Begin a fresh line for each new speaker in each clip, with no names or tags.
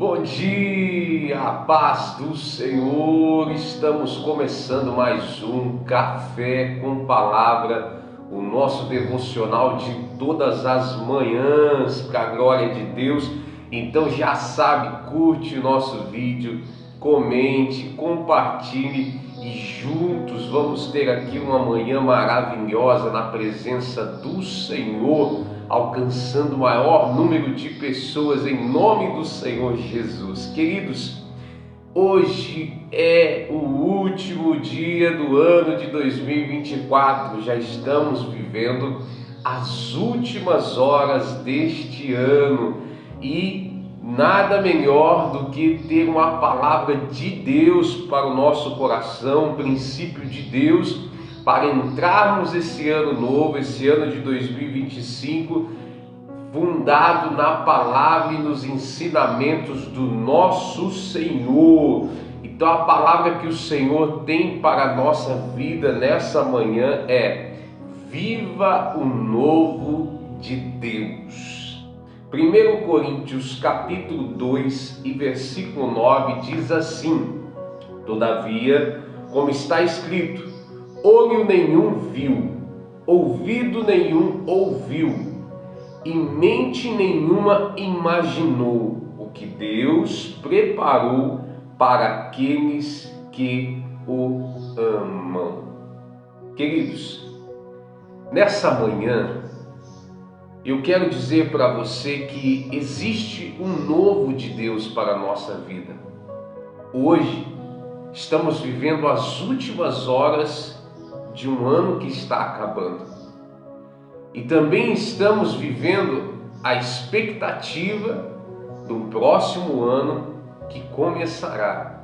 Bom dia, paz do Senhor. Estamos começando mais um Café com Palavra, o nosso devocional de todas as manhãs, para a glória de Deus. Então já sabe, curte o nosso vídeo, comente, compartilhe e juntos vamos ter aqui uma manhã maravilhosa na presença do Senhor, alcançando o maior número de pessoas em nome do Senhor Jesus. Queridos, hoje é o último dia do ano de 2024, já estamos vivendo as últimas horas deste ano e nada melhor do que ter uma palavra de Deus para o nosso coração, um princípio de Deus, para entrarmos esse ano novo, esse ano de 2025, fundado na palavra e nos ensinamentos do nosso Senhor. Então a palavra que o Senhor tem para a nossa vida nessa manhã é: viva o novo de Deus. 1 Coríntios capítulo 2 e versículo 9 diz assim: todavia, como está escrito, olho nenhum viu, ouvido nenhum ouviu, e mente nenhuma imaginou o que Deus preparou para aqueles que o amam. Queridos, nessa manhã eu quero dizer para você que existe um novo de Deus para a nossa vida. Hoje estamos vivendo as últimas horas de um ano que está acabando. E também estamos vivendo a expectativa do próximo ano que começará.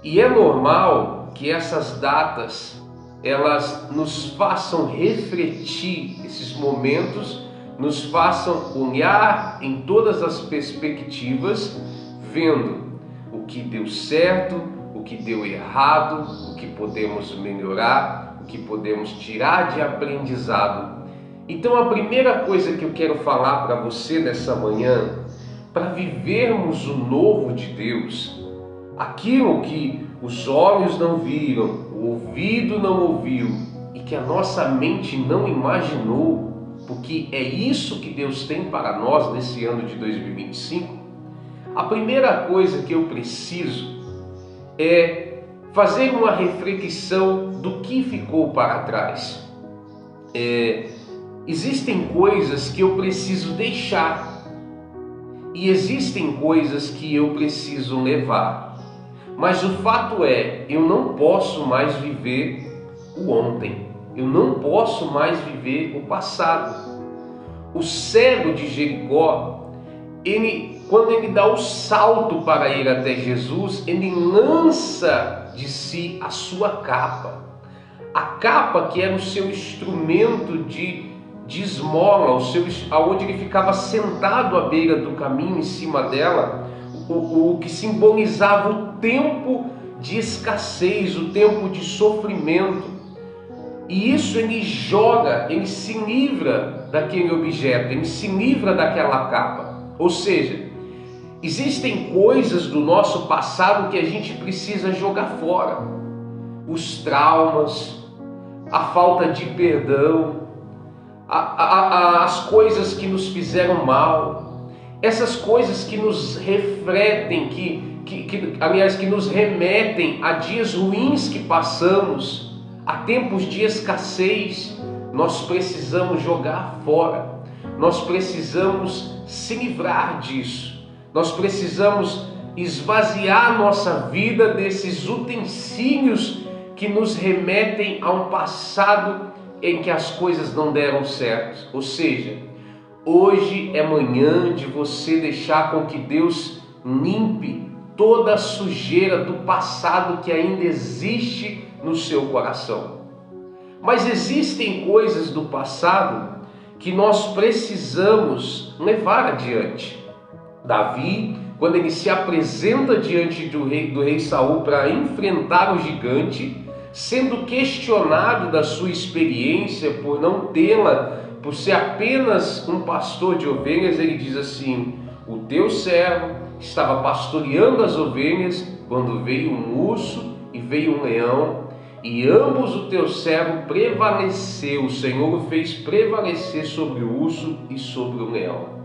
E é normal que essas datas elas nos façam refletir, esses momentos nos façam olhar em todas as perspectivas, vendo o que deu certo, o que deu errado, o que podemos melhorar, o que podemos tirar de aprendizado. Então a primeira coisa que eu quero falar para você nessa manhã, para vivermos o novo de Deus, aquilo que os olhos não viram, o ouvido não ouviu e que a nossa mente não imaginou, porque é isso que Deus tem para nós nesse ano de 2025, a primeira coisa que eu preciso é fazer uma reflexão do que ficou para trás. Existem coisas que eu preciso deixar e existem coisas que eu preciso levar. Mas o fato é, eu não posso mais viver o ontem. Eu não posso mais viver o passado. O cego de Jericó, quando ele dá o salto para ir até Jesus, ele lança de si a sua capa. A capa que era o seu instrumento de esmola, onde ele ficava sentado à beira do caminho, em cima dela, o que simbolizava o tempo de escassez, o tempo de sofrimento. E isso ele joga, ele se livra daquele objeto, ele se livra daquela capa. Ou seja, existem coisas do nosso passado que a gente precisa jogar fora. Os traumas, a falta de perdão, as coisas que nos fizeram mal, essas coisas que nos refletem, que nos remetem a dias ruins que passamos, a tempos de escassez, nós precisamos jogar fora, nós precisamos se livrar disso, nós precisamos esvaziar nossa vida desses utensílios que nos remetem a um passado em que as coisas não deram certo. Ou seja, hoje é manhã de você deixar com que Deus limpe toda a sujeira do passado que ainda existe no seu coração. Mas existem coisas do passado que nós precisamos levar adiante. Davi, quando ele se apresenta diante do rei Saul para enfrentar o gigante, sendo questionado da sua experiência por não tê-la, por ser apenas um pastor de ovelhas, ele diz assim: o teu servo estava pastoreando as ovelhas quando veio um urso e veio um leão, e ambos o teu servo prevaleceu, o Senhor o fez prevalecer sobre o urso e sobre o leão.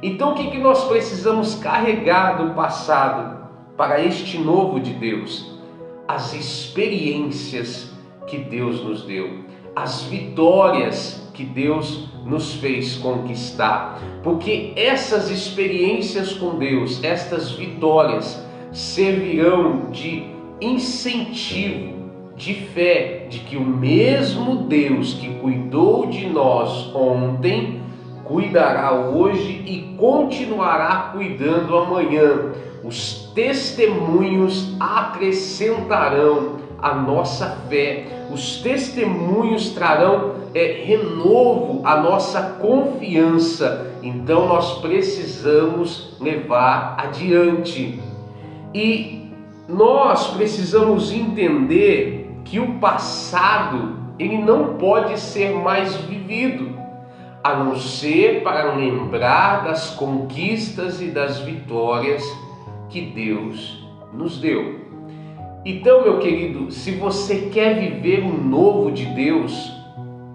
Então o que nós precisamos carregar do passado para este novo de Deus? As experiências que Deus nos deu, as vitórias que Deus nos fez conquistar, porque essas experiências com Deus, estas vitórias, servirão de incentivo, de fé, de que o mesmo Deus que cuidou de nós ontem, cuidará hoje e continuará cuidando amanhã. Os testemunhos acrescentarão a nossa fé, os testemunhos trarão renovo à nossa confiança. Então nós precisamos levar adiante. E nós precisamos entender que o passado, ele não pode ser mais vivido, a não ser para lembrar das conquistas e das vitórias que Deus nos deu. Então, meu querido, se você quer viver o novo de Deus,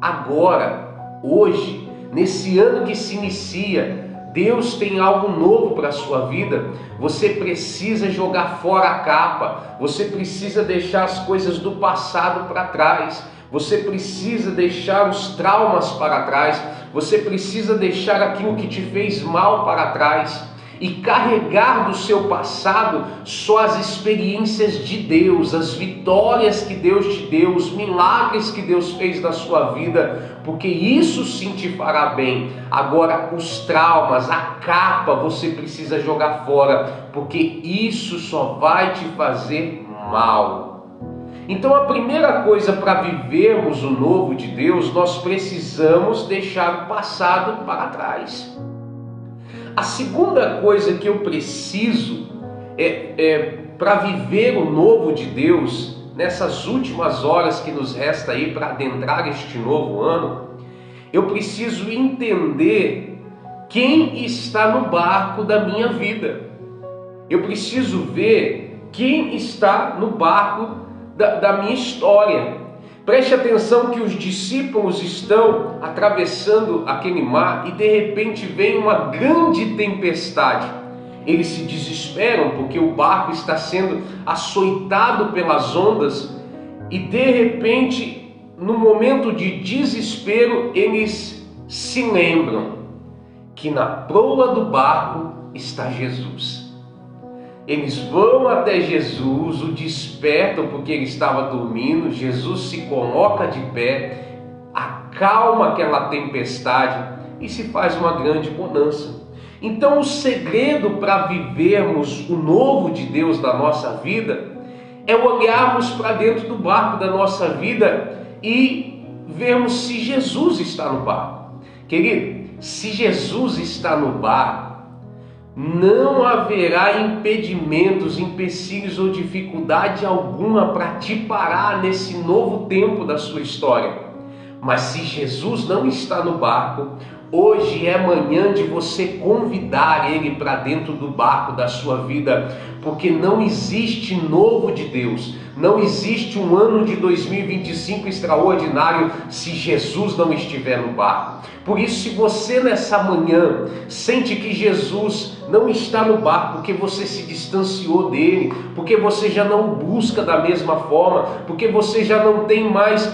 agora, hoje, nesse ano que se inicia, Deus tem algo novo para a sua vida. Você precisa jogar fora a capa, você precisa deixar as coisas do passado para trás, você precisa deixar os traumas para trás, você precisa deixar aquilo que te fez mal para trás e carregar do seu passado só as experiências de Deus, as vitórias que Deus te deu, os milagres que Deus fez na sua vida, porque isso sim te fará bem. Agora, os traumas, a capa, você precisa jogar fora, porque isso só vai te fazer mal. Então, a primeira coisa para vivermos o novo de Deus, nós precisamos deixar o passado para trás. A segunda coisa que eu preciso para viver o novo de Deus, nessas últimas horas que nos resta aí para adentrar este novo ano, eu preciso entender quem está no barco da minha vida. Eu preciso ver quem está no barco da minha história. Preste atenção que os discípulos estão atravessando aquele mar e de repente vem uma grande tempestade. Eles se desesperam porque o barco está sendo açoitado pelas ondas e de repente, no momento de desespero, eles se lembram que na proa do barco está Jesus. Eles vão até Jesus, o despertam porque ele estava dormindo. Jesus se coloca de pé, acalma aquela tempestade e se faz uma grande bonança. Então o segredo para vivermos o novo de Deus na nossa vida é olharmos para dentro do barco da nossa vida e vermos se Jesus está no barco. Querido, se Jesus está no barco, não haverá impedimentos, empecilhos ou dificuldade alguma para te parar nesse novo tempo da sua história. Mas se Jesus não está no barco, hoje é manhã de você convidar Ele para dentro do barco da sua vida, porque não existe novo de Deus, não existe um ano de 2025 extraordinário se Jesus não estiver no barco. Por isso, se você nessa manhã sente que Jesus não está no barco, porque você se distanciou dele, porque você já não busca da mesma forma, porque você já não tem mais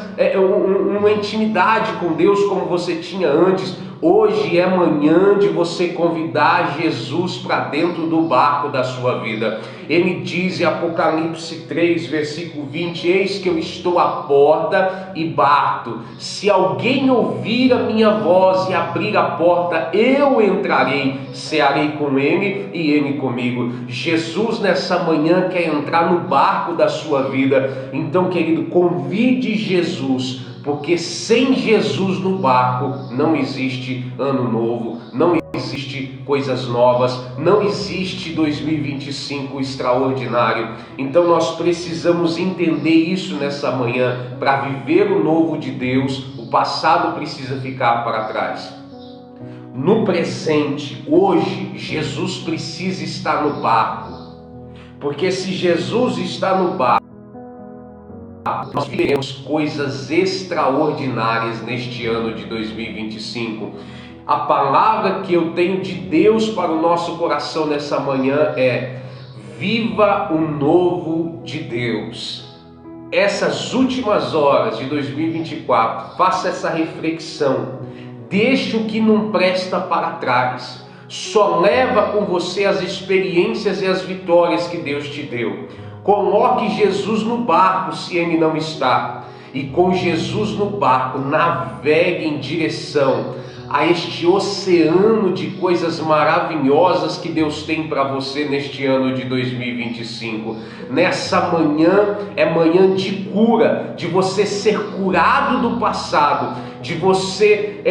uma intimidade com Deus como você tinha antes, hoje é manhã de você convidar Jesus para dentro do barco da sua vida. Ele diz em Apocalipse 3, versículo 20, eis que eu estou à porta e bato. Se alguém ouvir a minha voz e abrir a porta, eu entrarei, cearei com ele e ele comigo. Jesus nessa manhã quer entrar no barco da sua vida. Então, querido, convide Jesus, porque sem Jesus no barco não existe ano novo, não existe coisas novas, não existe 2025 extraordinário. Então nós precisamos entender isso nessa manhã. Para viver o novo de Deus, o passado precisa ficar para trás. no presente, hoje, Jesus precisa estar no barco. Porque se Jesus está no barco, nós veremos coisas extraordinárias neste ano de 2025. A palavra que eu tenho de Deus para o nosso coração nessa manhã é: viva o novo de Deus. Essas últimas horas de 2024, faça essa reflexão. Deixe o que não presta para trás. Só leva com você as experiências e as vitórias que Deus te deu. Coloque Jesus no barco se ele não está. E com Jesus no barco, navegue em direção a este oceano de coisas maravilhosas que Deus tem para você neste ano de 2025. Nessa manhã é manhã de cura, de você ser curado do passado, de você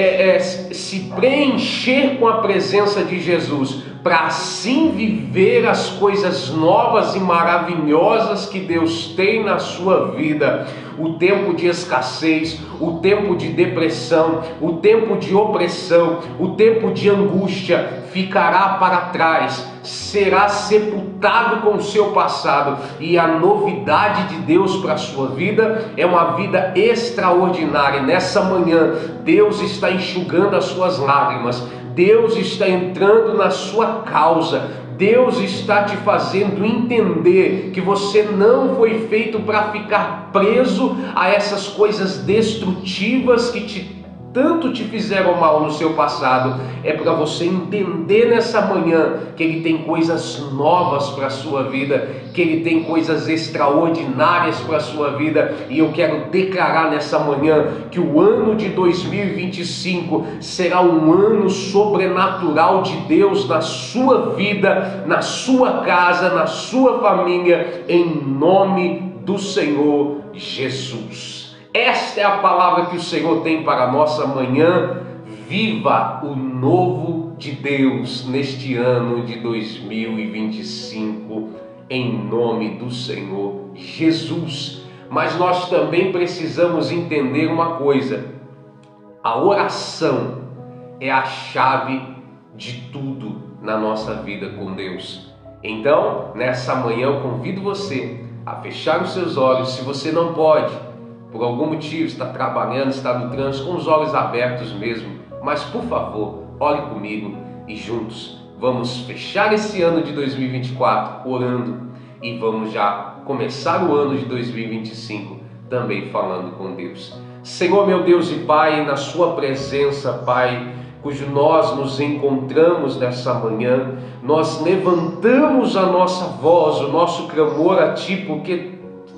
se preencher com a presença de Jesus, para assim viver as coisas novas e maravilhosas que Deus tem na sua vida. O tempo de escassez, o tempo de depressão, o tempo de opressão, o tempo de angústia ficará para trás, será sepultado com o seu passado, e a novidade de Deus para a sua vida é uma vida extraordinária. Nessa manhã, Deus está enxugando as suas lágrimas, Deus está entrando na sua causa, Deus está te fazendo entender que você não foi feito para ficar preso a essas coisas destrutivas que tanto te fizeram mal no seu passado. É para você entender nessa manhã que Ele tem coisas novas para a sua vida, que Ele tem coisas extraordinárias para a sua vida. E eu quero declarar nessa manhã que o ano de 2025 será um ano sobrenatural de Deus na sua vida, na sua casa, na sua família, em nome do Senhor Jesus. Esta é a palavra que o Senhor tem para a nossa manhã. Viva o novo de Deus neste ano de 2025, em nome do Senhor Jesus. Mas nós também precisamos entender uma coisa: a oração é a chave de tudo na nossa vida com Deus. Então, nessa manhã eu convido você a fechar os seus olhos. Se você não pode, por algum motivo, está trabalhando, está no trânsito, com os olhos abertos mesmo, mas por favor, ore comigo e juntos vamos fechar esse ano de 2024 orando, e vamos já começar o ano de 2025 também falando com Deus. Senhor, meu Deus e Pai, na sua presença, Pai, cujo nós nos encontramos nessa manhã, nós levantamos a nossa voz, o nosso clamor a Ti, porque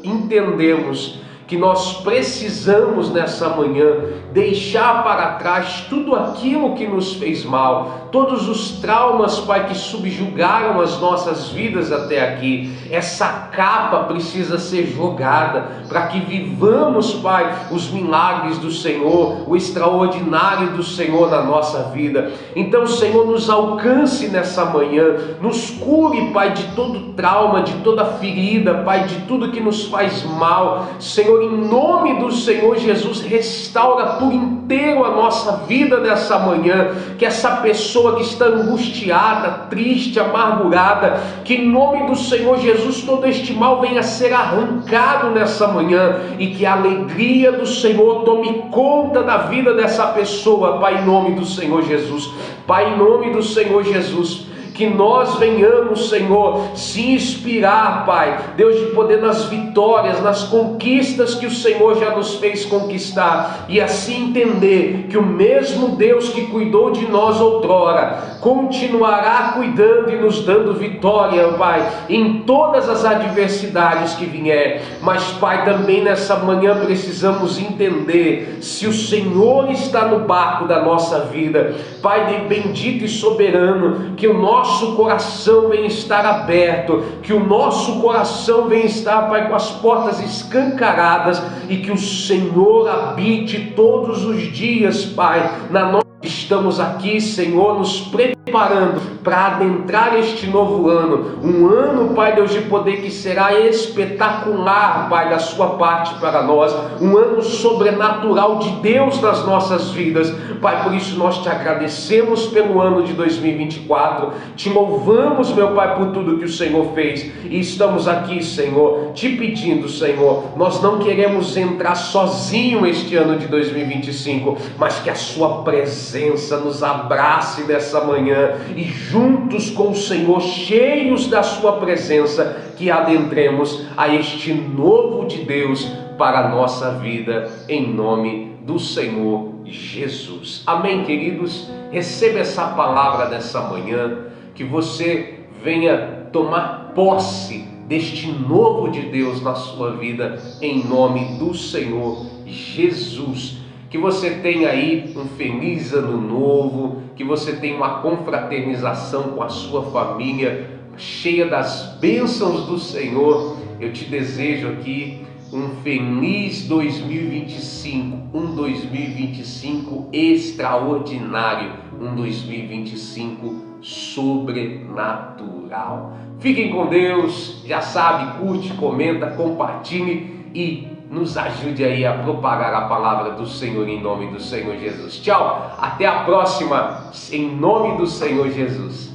entendemos que nós precisamos nessa manhã deixar para trás tudo aquilo que nos fez mal, todos os traumas, Pai, que subjugaram as nossas vidas até aqui. Essa capa precisa ser jogada para que vivamos, Pai, os milagres do Senhor, o extraordinário do Senhor na nossa vida. Então, Senhor, nos alcance nessa manhã, nos cure, Pai, de todo trauma, de toda ferida, Pai, de tudo que nos faz mal. Senhor, em nome do Senhor Jesus, restaura por inteiro a nossa vida nessa manhã. Que essa pessoa que está angustiada, triste, amargurada, que em nome do Senhor Jesus todo este mal venha a ser arrancado nessa manhã, e que a alegria do Senhor tome conta da vida dessa pessoa, Pai, em nome do Senhor Jesus. Pai, em nome do Senhor Jesus, que nós venhamos, Senhor, se inspirar, Pai, Deus, de poder nas vitórias, nas conquistas que o Senhor já nos fez conquistar, e assim entender que o mesmo Deus que cuidou de nós outrora, continuará cuidando e nos dando vitória, Pai, em todas as adversidades que vier. Mas, Pai, também nessa manhã precisamos entender, se o Senhor está no barco da nossa vida, Pai bendito e soberano, que o nosso coração venha estar aberto, que o nosso coração venha estar, Pai, com as portas escancaradas, e que o Senhor habite todos os dias, Pai, na nossa estamos aqui, Senhor, nos preparando para adentrar este novo ano. Um ano, Pai Deus, de poder que será espetacular, Pai, da sua parte para nós. Um ano sobrenatural de Deus nas nossas vidas. Pai, por isso nós te agradecemos pelo ano de 2024. Te louvamos, meu Pai, por tudo que o Senhor fez. E estamos aqui, Senhor, te pedindo, Senhor, nós não queremos entrar sozinho este ano de 2025, mas que a sua presença nos abrace nessa manhã e juntos com o Senhor, cheios da sua presença, que adentremos a este novo de Deus para a nossa vida, em nome do Senhor Jesus. Amém, queridos? Receba essa palavra dessa manhã, que você venha tomar posse deste novo de Deus na sua vida, em nome do Senhor Jesus. Que você tenha aí um feliz ano novo, que você tenha uma confraternização com a sua família, cheia das bênçãos do Senhor. Eu te desejo aqui um feliz 2025, um 2025 extraordinário, um 2025 sobrenatural. Fiquem com Deus, já sabe, curte, comenta, compartilhe e nos ajude aí a propagar a palavra do Senhor em nome do Senhor Jesus. Tchau, até a próxima, em nome do Senhor Jesus.